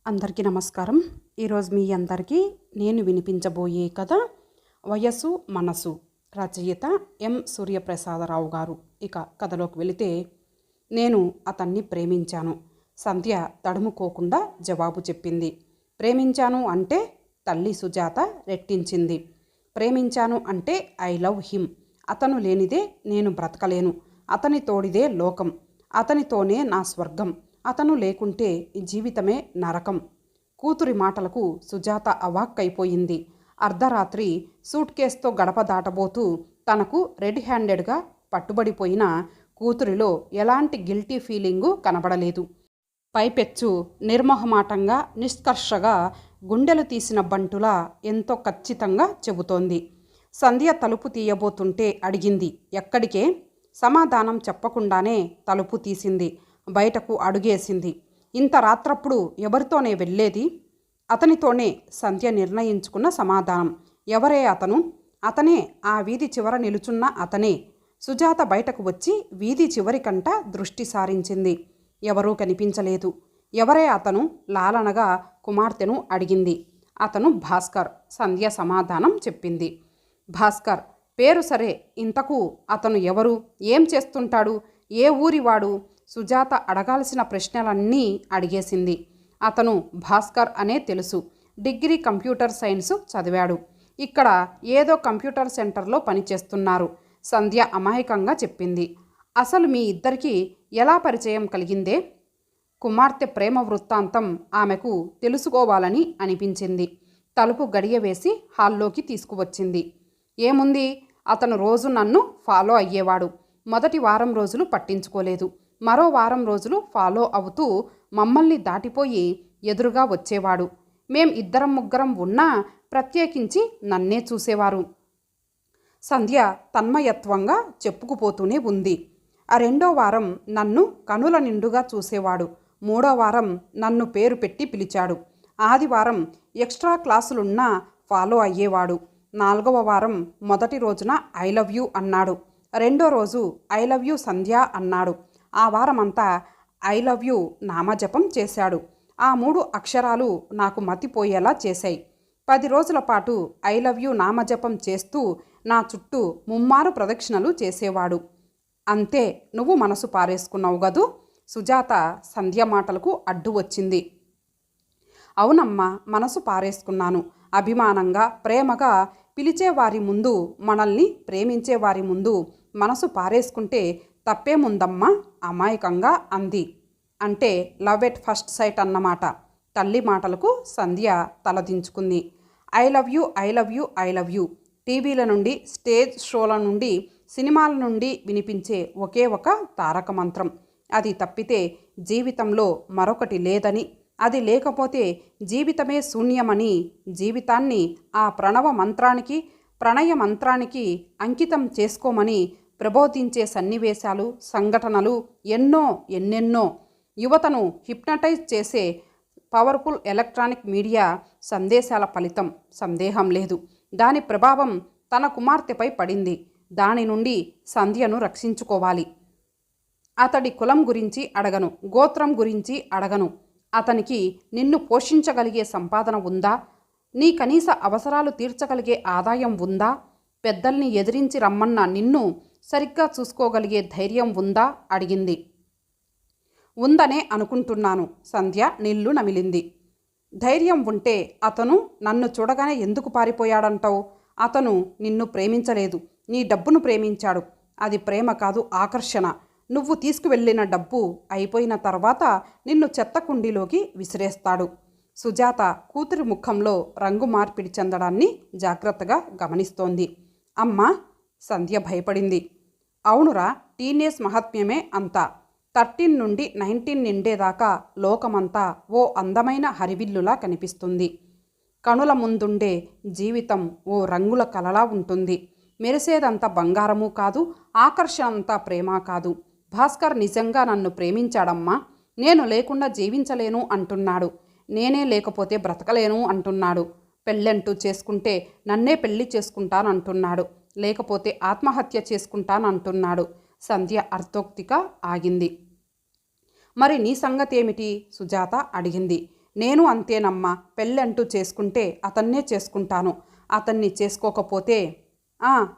అందరికీ నమస్కారం. ఈరోజు మీ అందరికీ నేను వినిపించబోయే కథ వయస్సు మనసు. రచయిత ఎం సూర్యప్రసాదరావు గారు. ఇక కథలోకి వెళితే, నేను అతన్ని ప్రేమించాను. సంధ్య తడుముకోకుండా జవాబు చెప్పింది. ప్రేమించాను అంటే తల్లి సుజాత రెట్టించింది. ప్రేమించాను అంటే ఐ లవ్ హిమ్. అతను లేనిదే నేను బ్రతకలేను. అతని తోడిదే లోకం. అతనితోనే నా స్వర్గం. అతను లేకుంటే జీవితమే నరకం. కూతురి మాటలకు సుజాత అవాక్కైపోయింది. అర్ధరాత్రి సూట్ కేసుతో గడప దాటబోతూ తనకు రెడ్ హ్యాండెడ్గా పట్టుబడిపోయిన కూతురిలో ఎలాంటి గిల్టీ ఫీలింగు కనబడలేదు. పైపెచ్చు నిర్మోహమాటంగా, నిష్కర్షగా, గుండెలు తీసిన బంటులా ఎంతో ఖచ్చితంగా చెబుతోంది. సంధ్య తలుపు తీయబోతుంటే అడిగింది, ఎక్కడికే? సమాధానం చెప్పకుండానే తలుపు తీసింది. బయటకు అడుగేసింది. ఇంత రాత్రప్పుడు ఎవరితోనే వెళ్ళేది? అతనితోనే సంధ్య నిర్ణయించుకున్న సమాధానం. ఎవరే అతను? అతనే, ఆ వీధి చివర నిలుచున్న అతనే. సుజాత బయటకు వచ్చి వీధి చివరికంట దృష్టి సారించింది. ఎవరూ కనిపించలేదు. ఎవరే అతను? లాలనగా కుమార్తెను అడిగింది. అతను భాస్కర్. సంధ్య సమాధానం చెప్పింది. భాస్కర్ పేరు సరే, ఇంతకు అతను ఎవరు? ఏం చేస్తుంటాడు? ఏ ఊరివాడు? సుజాత అడగాల్సిన ప్రశ్నలన్నీ అడిగేసింది. అతను భాస్కర్ అనే తెలుసు. డిగ్రీ కంప్యూటర్ సైన్స్ చదివాడు. ఇక్కడ ఏదో కంప్యూటర్ సెంటర్లో పనిచేస్తున్నారు. సంధ్య అమాయకంగా చెప్పింది. అసలు మీ ఇద్దరికీ ఎలా పరిచయం కలిగిందే? కుమార్తె ప్రేమ వృత్తాంతం ఆమెకు తెలుసుకోవాలని అనిపించింది. తలుపు గడియ వేసి హాల్లోకి తీసుకువచ్చింది. ఏముంది, అతను రోజు నన్ను ఫాలో అయ్యేవాడు. మొదటి వారం రోజులు పట్టించుకోలేదు. మరో వారం రోజులు ఫాలో అవుతూ మమ్మల్ని దాటిపోయి ఎదురుగా వచ్చేవాడు. మేం ఇద్దరం ముగ్గురం ఉన్నా ప్రత్యేకించి నన్నే చూసేవారు. సంధ్య తన్మయత్వంగా చెప్పుకుపోతూనే ఉంది. ఆ రెండో వారం నన్ను కనుల నిండుగా చూసేవాడు. మూడో వారం నన్ను పేరు పెట్టి పిలిచాడు. ఆదివారం ఎక్స్ట్రా క్లాసులున్నా ఫాలో అయ్యేవాడు. నాలుగవ వారం మొదటి రోజున ఐ లవ్ యూ అన్నాడు. రెండో రోజు ఐ లవ్ యూ సంధ్య అన్నాడు. ఆ వారమంతా ఐ లవ్ యూ నామజపం చేశాడు. ఆ 3 అక్షరాలు నాకు మతిపోయేలా చేశాయి. 10 రోజుల పాటు ఐ లవ్ యూ నామజపం చేస్తూ నా చుట్టూ ముమ్మారు ప్రదక్షిణలు చేసేవాడు. అంతే, నువ్వు మనసు పారేసుకున్నావు గదూ? సుజాత సంధ్య మాటలకు అడ్డు వచ్చింది. అవునమ్మా, మనసు పారేసుకున్నాను. అభిమానంగా, ప్రేమగా పిలిచేవారి ముందు, మనల్ని ప్రేమించేవారి ముందు మనసు పారేసుకుంటే తప్పేముందమ్మా? అమాయకంగా అంది. అంటే లవ్ ఎట్ ఫస్ట్ సైట్ అన్నమాట. తల్లి మాటలకు సంధ్య తలదించుకుంది. I love you, I love you, I love you. టీవీల నుండి, స్టేజ్ షోల నుండి, సినిమాల నుండి వినిపించే ఒకే ఒక తారక మంత్రం. అది తప్పితే జీవితంలో మరొకటి లేదని, అది లేకపోతే జీవితమే శూన్యమని, జీవితాన్ని ఆ ప్రణవ మంత్రానికి, ప్రణయ మంత్రానికి అంకితం చేసుకోమని ప్రబోధించే సన్నివేశాలు, సంఘటనలు ఎన్నెన్నో. యువతను హిప్నటైజ్ చేసే పవర్ఫుల్ ఎలక్ట్రానిక్ మీడియా సందేశాల ఫలితం, సందేహం లేదు. దాని ప్రభావం తన కుమార్తెపై పడింది. దాని నుండి సంధ్యను రక్షించుకోవాలి. అతడి కులం గురించి అడగను, గోత్రం గురించి అడగను. అతనికి నిన్ను పోషించగలిగే సంపాదన ఉందా? నీ కనీస అవసరాలు తీర్చగలిగే ఆదాయం ఉందా? పెద్దల్ని ఎదిరించి రమ్మన్న నిన్ను సరిగ్గా చూసుకోగలిగే ధైర్యం ఉందా? అడిగింది. ఉందనే అనుకుంటున్నాను. సంధ్య నీళ్లు నమిలింది. ధైర్యం ఉంటే అతను నన్ను చూడగానే ఎందుకు పారిపోయాడంటావు? అతను నిన్ను ప్రేమించలేదు, నీ డబ్బును ప్రేమించాడు. అది ప్రేమ కాదు, ఆకర్షణ. నువ్వు తీసుకువెళ్ళిన డబ్బు అయిపోయిన తర్వాత నిన్ను చెత్త కుండీలోకి విసిరేస్తాడు. సుజాత కూతురి ముఖంలో రంగు మార్పిడి చెందడాన్ని జాగ్రత్తగా గమనిస్తోంది. అమ్మా, సంధ్య భయపడింది. అవునురా, టీనేజ్ మహాత్మ్యమే అంతా. 13 నుండి 19 నిండేదాకా లోకమంతా ఓ అందమైన హరివిల్లులా కనిపిస్తుంది. కనుల ముందుండే జీవితం ఓ రంగుల కలలా ఉంటుంది. మెరిసేదంతా బంగారము కాదు, ఆకర్షణ అంతా ప్రేమ కాదు. భాస్కర్ నిజంగా నన్ను ప్రేమించాడమ్మా. నేను లేకుండా జీవించలేను అంటున్నాడు. నేనే లేకపోతే బ్రతకలేను అంటున్నాడు. పెళ్ళంటూ చేసుకుంటే నన్నే పెళ్లి చేసుకుంటానంటున్నాడు. లేకపోతే ఆత్మహత్య చేసుకుంటానంటున్నాడు. సంధ్య అర్థోక్తిగా ఆగింది. మరి నీ సంగతేమిటి? సుజాత అడిగింది. నేను అంతేనమ్మా, పెళ్ళంటూ చేసుకుంటే అతన్నే చేసుకుంటాను. అతన్ని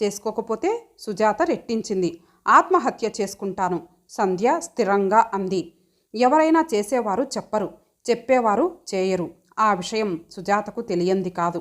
చేసుకోకపోతే సుజాత రెట్టించింది. ఆత్మహత్య చేసుకుంటాను, సంధ్య స్థిరంగా అంది. ఎవరైనా చేసేవారు చెప్పరు, చెప్పేవారు చేయరు. ఆ విషయం సుజాతకు తెలియంది కాదు.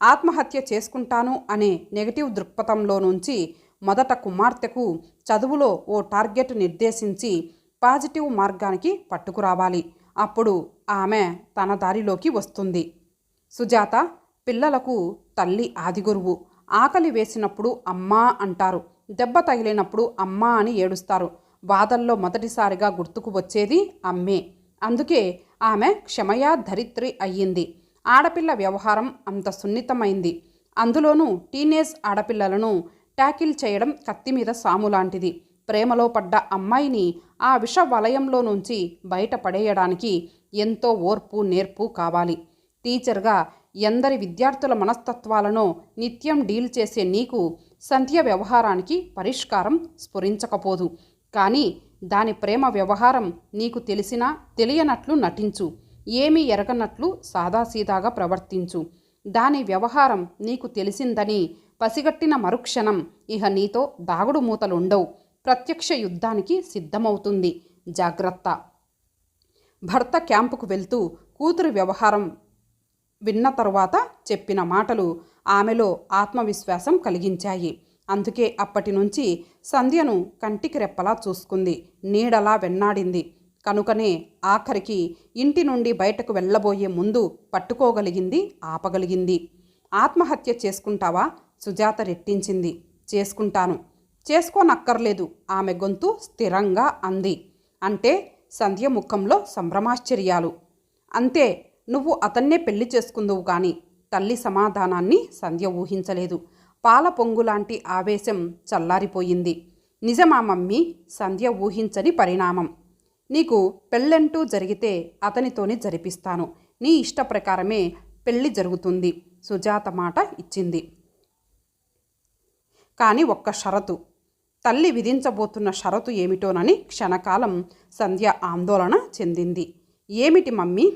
ఆత్మహత్య చేసుకుంటాను అనే నెగటివ్ దృక్పథంలో నుంచి మొదట కుమార్తెకు చదువులో ఓ టార్గెట్ నిర్దేశించి పాజిటివ్ మార్గానికి పట్టుకురావాలి. అప్పుడు ఆమె తన దారిలోకి వస్తుంది. సుజాత, పిల్లలకు తల్లి ఆదిగురువు. ఆకలి వేసినప్పుడు అమ్మా అంటారు, దెబ్బ తగిలినప్పుడు అమ్మా అని ఏడుస్తారు. బాధల్లో మొదటిసారిగా గుర్తుకు వచ్చేది అమ్మే. అందుకే ఆమె క్షమయా ధరిత్రి అయ్యింది. ఆడపిల్ల వ్యవహారం అంత సున్నితమైంది. అందులోనూ టీనేజ్ ఆడపిల్లలను ట్యాకిల్ చేయడం కత్తిమీద సాము లాంటిది. ప్రేమలో పడ్డ అమ్మాయిని ఆ విష వలయంలో నుంచి బయటపడేయడానికి ఎంతో ఓర్పు నేర్పు కావాలి. టీచర్గా ఎందరి విద్యార్థుల మనస్తత్వాలను నిత్యం డీల్ చేసే నీకు సంధ్య వ్యవహారానికి పరిష్కారం స్ఫురించకపోదు. కానీ దాని ప్రేమ వ్యవహారం నీకు తెలిసినా తెలియనట్లు నటించు. ఏమీ ఎరగనట్లు సాదాసీదాగా ప్రవర్తించు. దాని వ్యవహారం నీకు తెలిసిందని పసిగట్టిన మరుక్షణం ఇహ నీతో దాగుడు మూతలుండవు. ప్రత్యక్ష యుద్ధానికి సిద్ధమవుతుంది. జాగ్రత్త. భర్త క్యాంపుకు వెళ్తూ కూతురు వ్యవహారం విన్న తరువాత చెప్పిన మాటలు ఆమెలో ఆత్మవిశ్వాసం కలిగించాయి. అందుకే అప్పటి నుంచి సంధ్యను కంటికి రెప్పలా చూసుకుంది, నీడలా వెన్నాడింది. కనుకనే ఆఖరికి ఇంటి నుండి బయటకు వెళ్ళబోయే ముందు పట్టుకోగలిగింది, ఆపగలిగింది. ఆత్మహత్య చేసుకుంటావా? సుజాత రెట్టించింది. చేసుకుంటాను. చేసుకోనక్కర్లేదు, ఆమె గొంతు స్థిరంగా అంది. అంటే సంధ్య ముఖంలో సంభ్రమాశ్చర్యాలు. అంతే, నువ్వు అతన్నే పెళ్లి చేసుకుందువు కానీ. తల్లి సమాధానాన్ని సంధ్య ఊహించలేదు. పాల పొంగులాంటి ఆవేశం చల్లారిపోయింది. నిజమా మమ్మీ? సంధ్య ఊహించని పరిణామం. నీకు పెళ్ళంటూ జరిగితే అతనితోనే జరిపిస్తాను. నీ ఇష్ట ప్రకారమే పెళ్ళి జరుగుతుంది. సుజాత మాట ఇచ్చింది. కానీ ఒక్క షరతు. తల్లి విధించబోతున్న షరతు ఏమిటోనని క్షణకాలం సంధ్య ఆందోళన చెందింది. ఏమిటి మమ్మీ?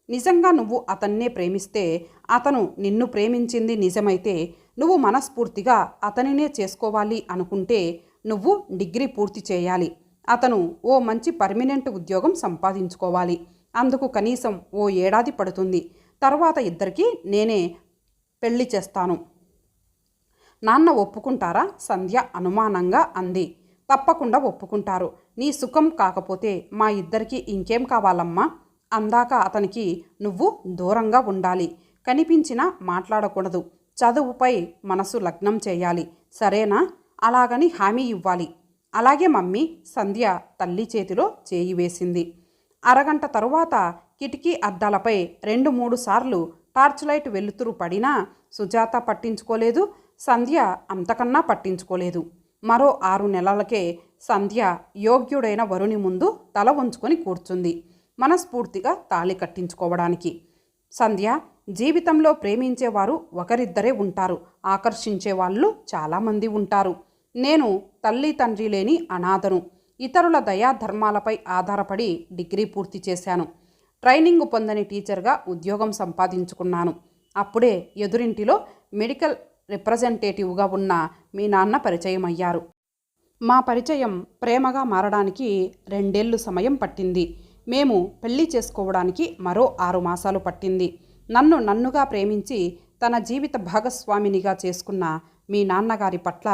నిజంగా నువ్వు అతన్నే ప్రేమిస్తే, అతను నిన్ను ప్రేమించింది నిజమైతే, నువ్వు మనస్ఫూర్తిగా అతనినే చేసుకోవాలి అనుకుంటే నువ్వు డిగ్రీ పూర్తి చేయాలి. అతను ఓ మంచి పర్మనెంట్ ఉద్యోగం సంపాదించుకోవాలి. అందుకు కనీసం ఓ ఏడాది పడుతుంది. తర్వాత ఇద్దరికీ నేనే పెళ్లి చేస్తాను. నాన్న ఒప్పుకుంటారా? సంధ్య అనుమానంగా అంది. తప్పకుండా ఒప్పుకుంటారు. నీ సుఖం కాకపోతే మా ఇద్దరికీ ఇంకేం కావాలమ్మా? అందాక అతనికి నువ్వు దూరంగా ఉండాలి. కనిపించినా మాట్లాడకూడదు. చదువుపై మనసు లగ్నం చేయాలి. సరేనా? అలాగని హామీ ఇవ్వాలి. అలాగే మమ్మీ. సంధ్య తల్లి చేతిలో చేయి వేసింది. అరగంట తరువాత కిటికీ అద్దాలపై 2-3 సార్లు టార్చ్ లైట్ వెలుతురు పడినా సుజాత పట్టించుకోలేదు. సంధ్య అంతకన్నా పట్టించుకోలేదు. మరో 6 నెలలకే సంధ్య యోగ్యుడైన వరుని ముందు తల వంచుకొని కూర్చుంది, మనస్ఫూర్తిగా తాళి కట్టించుకోవడానికి. సంధ్య, జీవితంలో ప్రేమించేవారు ఒకరిద్దరే ఉంటారు, ఆకర్షించే వాళ్ళు చాలామంది ఉంటారు. నేను తల్లి తండ్రి లేని అనాథను. ఇతరుల దయాధర్మాలపై ఆధారపడి డిగ్రీ పూర్తి చేశాను. ట్రైనింగ్ పొందని టీచర్గా ఉద్యోగం సంపాదించుకున్నాను. అప్పుడే ఎదురింటిలో మెడికల్ రిప్రజెంటేటివ్గా ఉన్న మీ నాన్న పరిచయం అయ్యారు. మా పరిచయం ప్రేమగా మారడానికి 2 ఏళ్ళు సమయం పట్టింది. మేము పెళ్లి చేసుకోవడానికి మరో 6 మాసాలు పట్టింది. నన్నుగా ప్రేమించి తన జీవిత భాగస్వామినిగా చేసుకున్న మీ నాన్నగారి పట్ల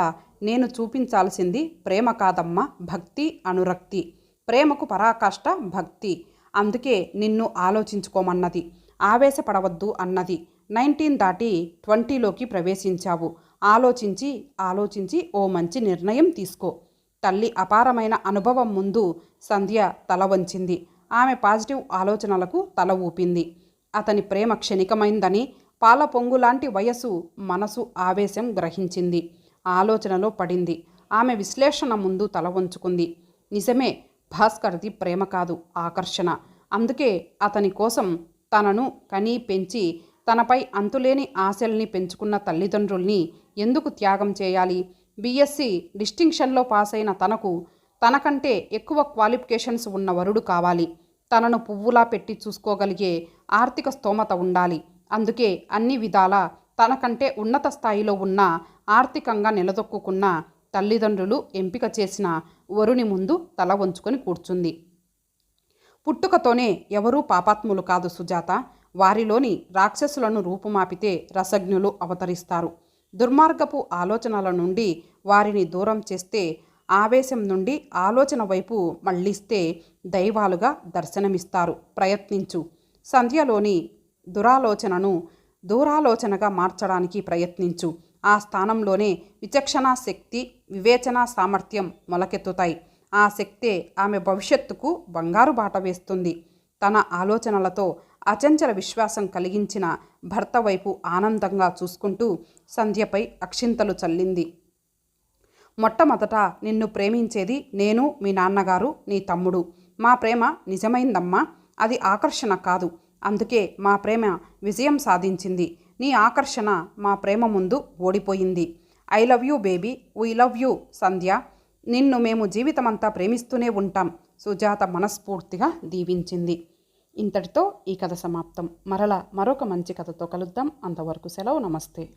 నేను చూపించాల్సింది ప్రేమ కాదమ్మా, భక్తి, అనురక్తి. ప్రేమకు పరాకాష్ట భక్తి. అందుకే నిన్ను ఆలోచించుకోమన్నది, ఆవేశపడవద్దు అన్నది. 19 దాటి 20లోకి ప్రవేశించావు. ఆలోచించి ఓ మంచి నిర్ణయం తీసుకో. తల్లి అపారమైన అనుభవం ముందు సంధ్య తల వంచింది. ఆమె పాజిటివ్ ఆలోచనలకు తల ఊపింది. అతని ప్రేమ క్షణికమైందని, పాల పొంగులాంటి వయసు, మనసు ఆవేశం గ్రహించింది. ఆలోచనలో పడింది. ఆమె విశ్లేషణ ముందు తల వంచుకుంది. నిజమే, భాస్కర్ది ప్రేమ కాదు, ఆకర్షణ. అందుకే అతని కోసం తనను కనీ పెంచి తనపై అంతులేని ఆశల్ని పెంచుకున్న తల్లిదండ్రుల్ని ఎందుకు త్యాగం చేయాలి? బీఎస్సీ డిస్టింక్షన్లో పాస్ అయిన తనకు తనకంటే ఎక్కువ క్వాలిఫికేషన్స్ ఉన్న వరుడు కావాలి. తనను పువ్వులా పెట్టి చూసుకోగలిగే ఆర్థిక స్తోమత ఉండాలి. అందుకే అన్ని విధాలా తనకంటే ఉన్నత స్థాయిలో ఉన్న, ఆర్థికంగా నిలదొక్కున్న తల్లిదండ్రులు ఎంపిక చేసిన వరుని ముందు తల వంచుకొని కూర్చుంది. పుట్టుకతోనే ఎవరూ పాపాత్ములు కాదు సుజాత. వారిలోని రాక్షసులను రూపుమాపితే రసజ్ఞులు అవతరిస్తారు. దుర్మార్గపు ఆలోచనల నుండి వారిని దూరం చేస్తే, ఆవేశం నుండి ఆలోచన వైపు మళ్ళిస్తే దైవాలుగా దర్శనమిస్తారు. ప్రయత్నించు. సంధ్యలోని దురాలోచనను దూరాలోచనగా మార్చడానికి ప్రయత్నించు. ఆ స్థానంలోనే విచక్షణా శక్తి, వివేచనా సామర్థ్యం మొలకెత్తుతాయి. ఆ శక్తే ఆమె భవిష్యత్తుకు బంగారు బాట వేస్తుంది. తన ఆలోచనలతో అచంచల విశ్వాసం కలిగించిన భర్త వైపు ఆనందంగా చూసుకుంటూ సంధ్యపై అక్షింతలు చల్లింది. మొట్టమొదట నిన్ను ప్రేమించేది నేను, మీ నాన్నగారు, నీ తమ్ముడు. మా ప్రేమ నిజమైందమ్మా. అది ఆకర్షణ కాదు. అందుకే మా ప్రేమ విజయం సాధించింది. నీ ఆకర్షణ మా ప్రేమ ముందు ఓడిపోయింది. I love you baby, we love you Sandhya. నిన్ను మేము జీవితమంతా ప్రేమిస్తూనే ఉంటాం. సుజాత మనస్ఫూర్తిగా దీవించింది. ఇంతటితో ఈ కథ సమాప్తం. మరలా మరొక మంచి కథతో కలుద్దాం. అంతవరకు సెలవు. నమస్తే.